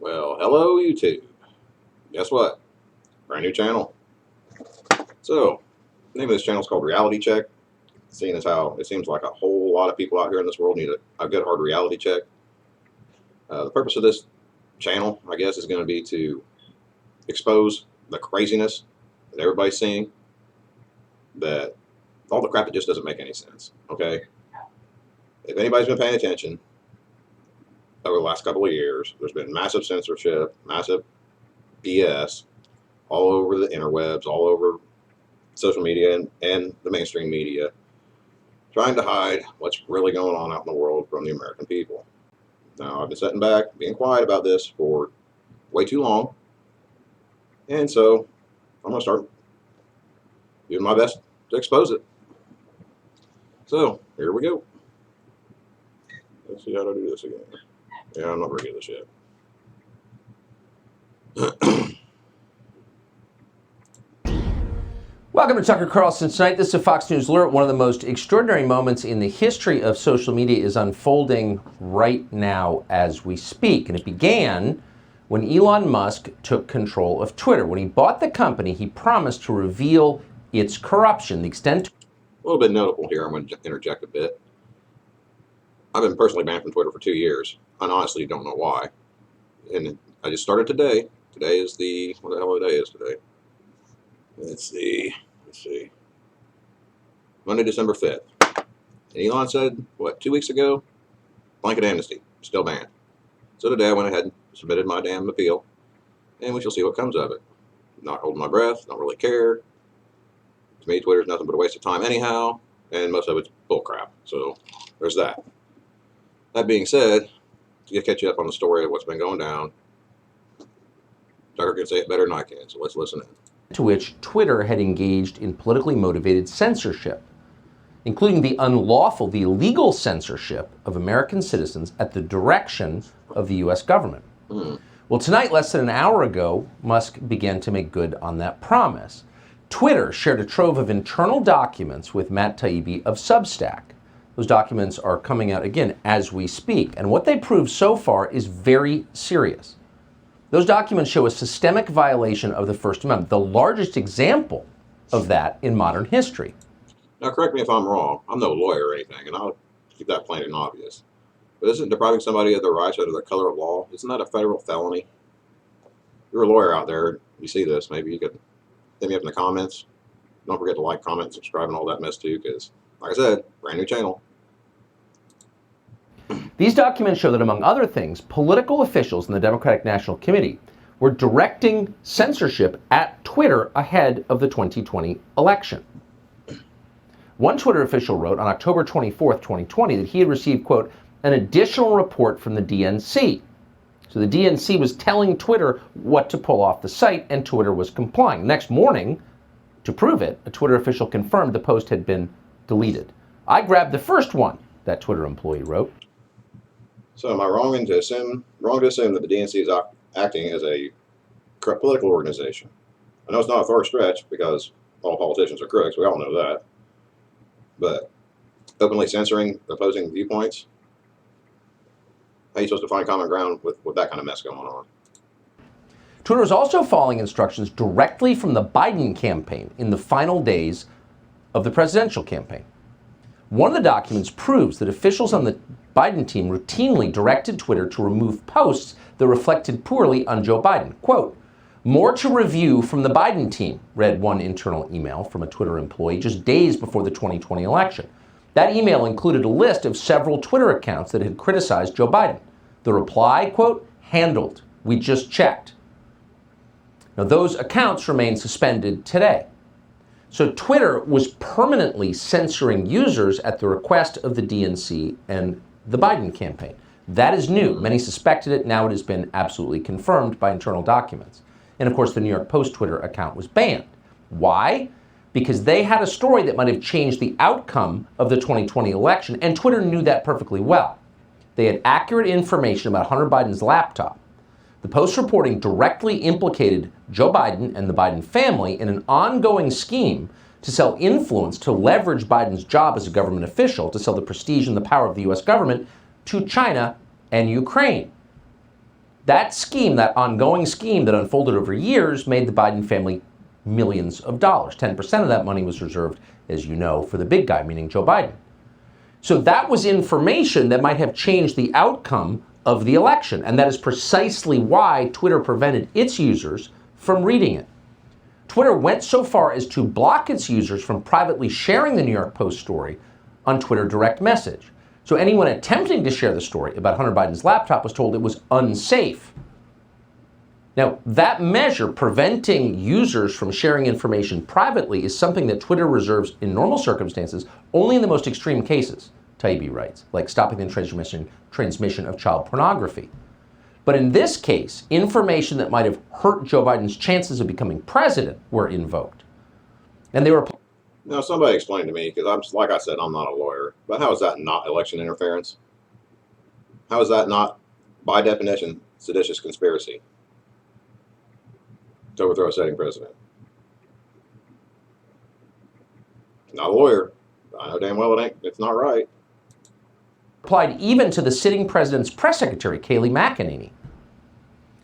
Well, hello YouTube. Guess what? Brand new channel. So, the name of this channel is called Reality Check. Seeing as how it seems like a whole lot of people out here in this world need a good hard reality check. The purpose of this channel, I guess, is going to be to expose the craziness that everybody's seeing. That all the crap that just doesn't make any sense. Okay? If anybody's been paying attention over the last couple of years, there's been massive censorship, massive BS all over the interwebs, all over social media and the mainstream media, trying to hide what's really going on out in the world from the American people. Now, I've been sitting back, being quiet about this for way too long, and so I'm going to start doing my best to expose it. So, here we go. Let's see how to do this again. Yeah, I'm not very good at this yet. Welcome to Tucker Carlson Tonight. This is a Fox News Alert. One of the most extraordinary moments in the history of social media is unfolding right now as we speak. And it began when Elon Musk took control of Twitter. When he bought the company, he promised to reveal its corruption, the extent to... A little bit notable here. I'm going to interject a bit. I've been personally banned from Twitter for 2 years. I honestly don't know why. And I just started today. Today is the... What the hell of a day is today? Let's see. Monday, December 5th. And Elon said, what, 2 weeks ago? Blanket amnesty. Still banned. So today I went ahead and submitted my damn appeal. And we shall see what comes of it. Not holding my breath. Don't really care. To me, Twitter's nothing but a waste of time anyhow. And most of it's bullcrap. So there's that. That being said, to catch you up on the story of what's been going down, Tucker can say it better than I can. So let's listen in. To which Twitter had engaged in politically motivated censorship, including the unlawful, the illegal censorship of American citizens at the direction of the U.S. government. Well, tonight, less than an hour ago, Musk began to make good on that promise. Twitter shared a trove of internal documents with Matt Taibbi of Substack. Those documents are coming out again as we speak, and what they prove so far is very serious. Those documents show a systemic violation of the First Amendment, the largest example of that in modern history. Now, correct me if I'm wrong. I'm no lawyer or anything, and I'll keep that plain and obvious. But isn't depriving somebody of their rights under the color of law, isn't that a federal felony? If you're a lawyer out there, you see this, maybe you could hit me up in the comments. Don't forget to like, comment, subscribe, and all that mess too, because, like I said, brand new channel. These documents show that, among other things, political officials in the Democratic National Committee were directing censorship at Twitter ahead of the 2020 election. One Twitter official wrote on October 24th, 2020, that he had received, quote, an additional report from the DNC. So the DNC was telling Twitter what to pull off the site, and Twitter was complying. The next morning, to prove it, a Twitter official confirmed the post had been deleted. I grabbed the first one, that Twitter employee wrote. So am I wrong to assume that the DNC is acting as a corrupt political organization? I know it's not a far stretch because all politicians are crooks. We all know that. But openly censoring opposing viewpoints? How are you supposed to find common ground with that kind of mess going on? Twitter is also following instructions directly from the Biden campaign in the final days of the presidential campaign. One of the documents proves that officials on the Biden team routinely directed Twitter to remove posts that reflected poorly on Joe Biden. Quote, more to review from the Biden team, read one internal email from a Twitter employee just days before the 2020 election. That email included a list of several Twitter accounts that had criticized Joe Biden. The reply, quote, handled. We just checked. Now, those accounts remain suspended today. So Twitter was permanently censoring users at the request of the DNC and the Biden campaign. That is new. Many suspected it. Now it has been absolutely confirmed by internal documents. And of course, the New York Post Twitter account was banned. Why? Because they had a story that might have changed the outcome of the 2020 election, and Twitter knew that perfectly well. They had accurate information about Hunter Biden's laptop. The Post reporting directly implicated Joe Biden and the Biden family in an ongoing scheme to sell influence, to leverage Biden's job as a government official, to sell the prestige and the power of the U.S. government to China and Ukraine. That scheme, that ongoing scheme that unfolded over years, made the Biden family millions of dollars. 10% of that money was reserved, as you know, for the big guy, meaning Joe Biden. So that was information that might have changed the outcome of the election. And that is precisely why Twitter prevented its users from reading it. Twitter went so far as to block its users from privately sharing the New York Post story on Twitter direct message. So anyone attempting to share the story about Hunter Biden's laptop was told it was unsafe. Now, that measure, preventing users from sharing information privately, is something that Twitter reserves in normal circumstances only in the most extreme cases, Taibbi writes, like stopping the transmission of child pornography. But in this case, information that might have hurt Joe Biden's chances of becoming president were invoked. And they were... Now, somebody explain to me, because like I said, I'm not a lawyer, but how is that not election interference? How is that not, by definition, seditious conspiracy to overthrow a sitting president? Not a lawyer. I know damn well it's not right. Applied even to the sitting president's press secretary, Kayleigh McEnany.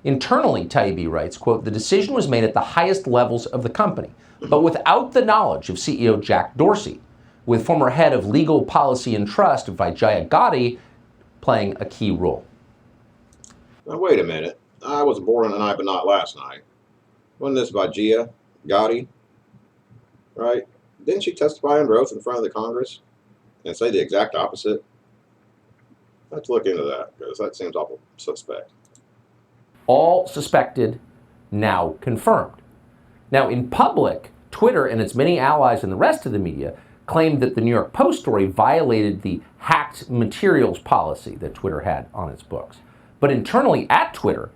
Internally, Taibbi writes, quote, the decision was made at the highest levels of the company, but without the knowledge of CEO Jack Dorsey, with former head of legal policy and trust, Vijaya Gotti, playing a key role. Now, wait a minute. I was born tonight, but not last night. Wasn't this Vijaya Gotti? Right? Didn't she testify under oath in front of the Congress and say the exact opposite? Let's look into that, because that seems awful suspect. All suspected, now confirmed. Now, in public, Twitter and its many allies and the rest of the media claimed that the New York Post story violated the hacked materials policy that Twitter had on its books. But internally at Twitter,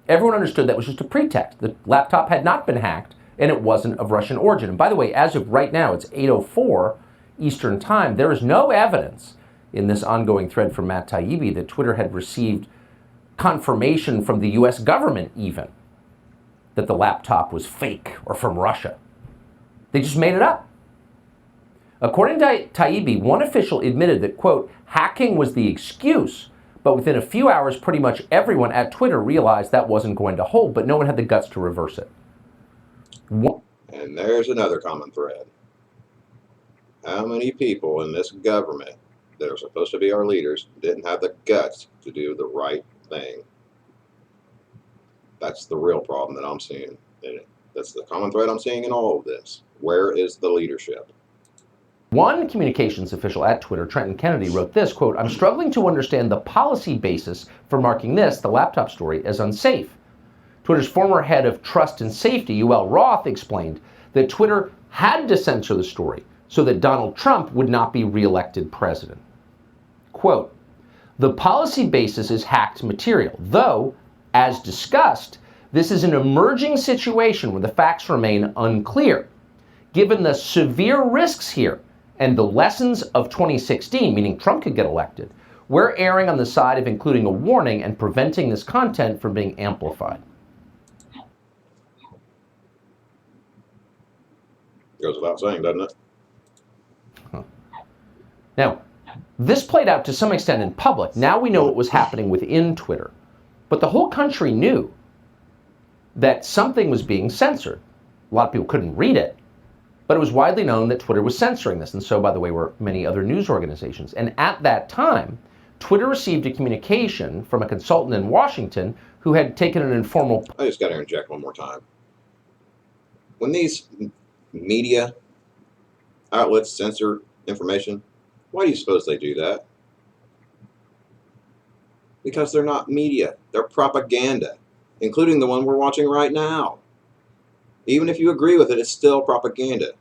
everyone understood that was just a pretext. The laptop had not been hacked, and it wasn't of Russian origin. And by the way, as of right now, it's 8:04 Eastern Time. There is no evidence in this ongoing thread from Matt Taibbi that Twitter had received confirmation from the US government even that the laptop was fake or from Russia. They just made it up. According to Taibbi, one official admitted that, quote, hacking was the excuse, but within a few hours, pretty much everyone at Twitter realized that wasn't going to hold, but no one had the guts to reverse it. And there's another common thread. How many people in this government that are supposed to be our leaders didn't have the guts to do the right thing? That's the real problem that I'm seeing in it. That's the common thread I'm seeing in all of this. Where is the leadership? One communications official at Twitter, Trenton Kennedy, wrote this, quote, I'm struggling to understand the policy basis for marking this, the laptop story, as unsafe. Twitter's former head of trust and safety, Yoel Roth, explained that Twitter had to censor the story so that Donald Trump would not be reelected president. Quote, the policy basis is hacked material, though, as discussed, this is an emerging situation where the facts remain unclear. Given the severe risks here and the lessons of 2016, meaning Trump could get elected, we're erring on the side of including a warning and preventing this content from being amplified. Goes without saying, doesn't it? Now, this played out to some extent in public. Now we know what was happening within Twitter. But the whole country knew that something was being censored. A lot of people couldn't read it, but it was widely known that Twitter was censoring this. And so, by the way, were many other news organizations. And at that time, Twitter received a communication from a consultant in Washington who had taken an informal... I just got to interject one more time. When these media outlets censor information, why do you suppose they do that? Because they're not media. They're propaganda, including the one we're watching right now. Even if you agree with it, it's still propaganda.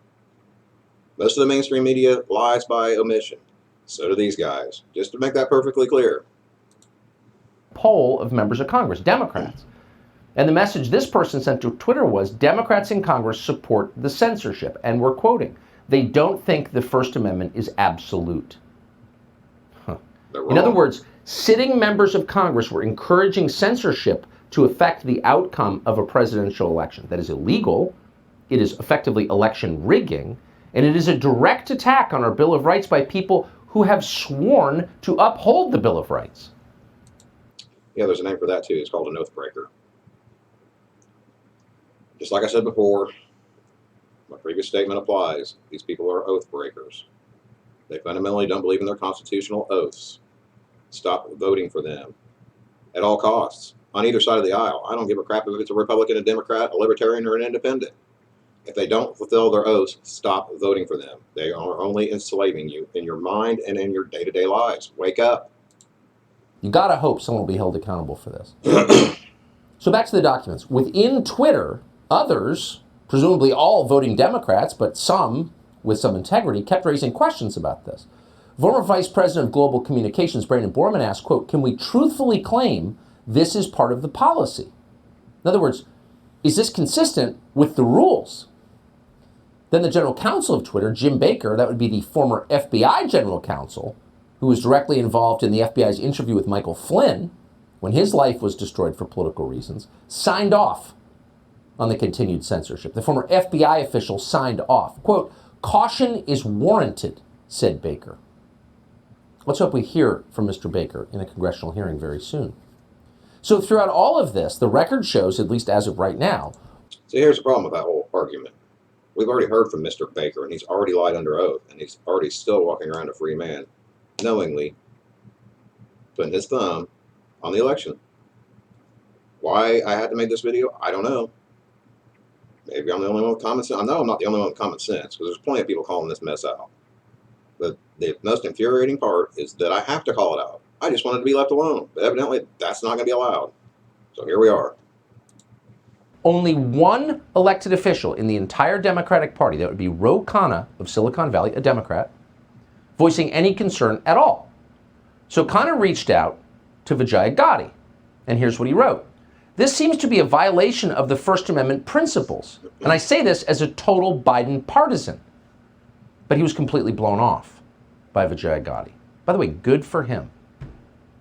Most of the mainstream media lies by omission. So do these guys. Just to make that perfectly clear. Poll of members of Congress, Democrats. And the message this person sent to Twitter was, Democrats in Congress support the censorship. And we're quoting, they don't think the First Amendment is absolute. In other words, sitting members of Congress were encouraging censorship to affect the outcome of a presidential election. That is illegal. It is effectively election rigging. And it is a direct attack on our Bill of Rights by people who have sworn to uphold the Bill of Rights. Yeah, there's a name for that too. It's called an oath breaker. Just like I said before, my previous statement applies. These people are oath breakers. They fundamentally don't believe in their constitutional oaths. Stop voting for them at all costs on either side of the aisle. I don't give a crap if it's a Republican, a Democrat, a Libertarian, or an Independent. If they don't fulfill their oaths, stop voting for them. They are only enslaving you in your mind and in your day-to-day lives. Wake up. You gotta hope someone will be held accountable for this. So back to the documents. Within Twitter, others, presumably all voting Democrats, but some with some integrity, kept raising questions about this. Former Vice President of Global Communications, Brandon Borman, asked, quote, "Can we truthfully claim this is part of the policy?" In other words, is this consistent with the rules? Then the general counsel of Twitter, Jim Baker, that would be the former FBI general counsel, who was directly involved in the FBI's interview with Michael Flynn when his life was destroyed for political reasons, signed off on the continued censorship. The former FBI official signed off. Quote, "Caution is warranted," said Baker. Let's hope we hear from Mr. Baker in a congressional hearing very soon. So throughout all of this, the record shows, at least as of right now. See, here's the problem with that whole argument. We've already heard from Mr. Baker, and he's already lied under oath, and he's already still walking around a free man, knowingly putting his thumb on the election. Why I had to make this video, I don't know. Maybe I'm the only one with common sense. I know I'm not the only one with common sense, because there's plenty of people calling this mess out. But the most infuriating part is that I have to call it out. I just wanted to be left alone, but evidently that's not going to be allowed. So here we are. Only one elected official in the entire Democratic Party, that would be Ro Khanna of Silicon Valley, a Democrat, voicing any concern at all. So Khanna reached out to Vijaya Gotti, and here's what he wrote. "This seems to be a violation of the First Amendment principles, and I say this as a total Biden partisan." But he was completely blown off by Vijaya Gotti. By the way, good for him.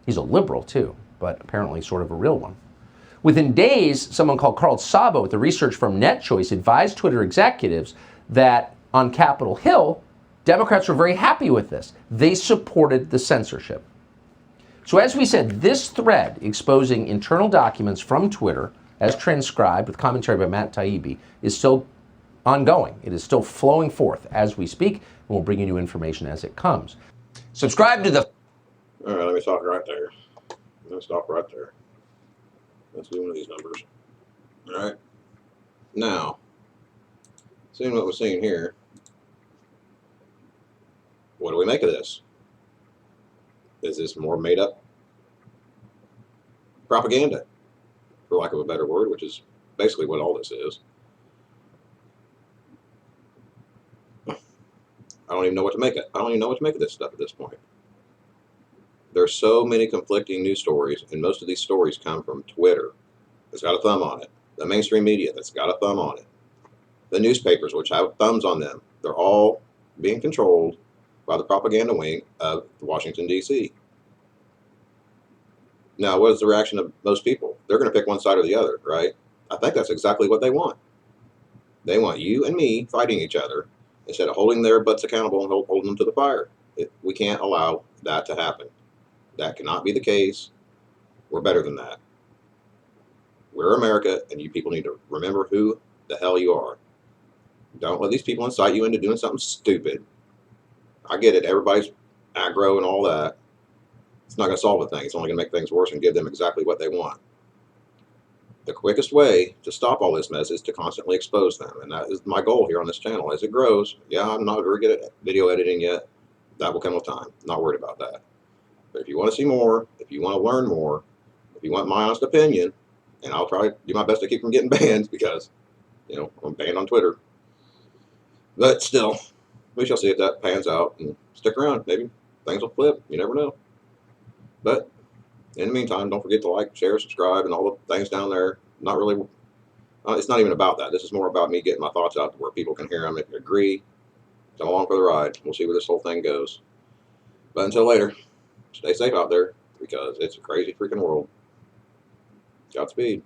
He's a liberal too, but apparently sort of a real one. Within days, someone called Carl Szabo with the research firm NetChoice advised Twitter executives that on Capitol Hill, Democrats were very happy with this. They supported the censorship. So as we said, this thread exposing internal documents from Twitter, as transcribed with commentary by Matt Taibbi, is still ongoing. It is still flowing forth as we speak, and we'll bring you new information as it comes. Subscribe to the... All right, let me stop right there. Let's stop right there. Let's do one of these numbers. All right. Now, seeing what we're seeing here, what do we make of this? Is this more made up propaganda, for lack of a better word, which is basically what all this is? I don't even know what to make of it. I don't even know what to make of this stuff at this point. There's so many conflicting news stories, and most of these stories come from Twitter. That's got a thumb on it. The mainstream media that's got a thumb on it. The newspapers, which have thumbs on them, they're all being controlled by the propaganda wing of Washington, D.C. Now, what is the reaction of most people? They're going to pick one side or the other, right? I think that's exactly what they want. They want you and me fighting each other instead of holding their butts accountable and holding them to the fire. We can't allow that to happen. That cannot be the case. We're better than that. We're America, and you people need to remember who the hell you are. Don't let these people incite you into doing something stupid. I get it. Everybody's aggro and all that. It's not going to solve a thing. It's only going to make things worse and give them exactly what they want. The quickest way to stop all this mess is to constantly expose them. And that is my goal here on this channel. As it grows, yeah, I'm not very good at video editing yet. That will come with time. Not worried about that. But if you want to see more, if you want to learn more, if you want my honest opinion, and I'll try to do my best to keep from getting banned because, you know, I'm banned on Twitter. But still, we shall see if that pans out, and stick around. Maybe things will flip. You never know. But in the meantime, don't forget to like, share, subscribe, and all the things down there. Not really, it's not even about that. This is more about me getting my thoughts out to where people can hear them. If you agree, come along for the ride. We'll see where this whole thing goes. But until later, stay safe out there because it's a crazy freaking world. Godspeed.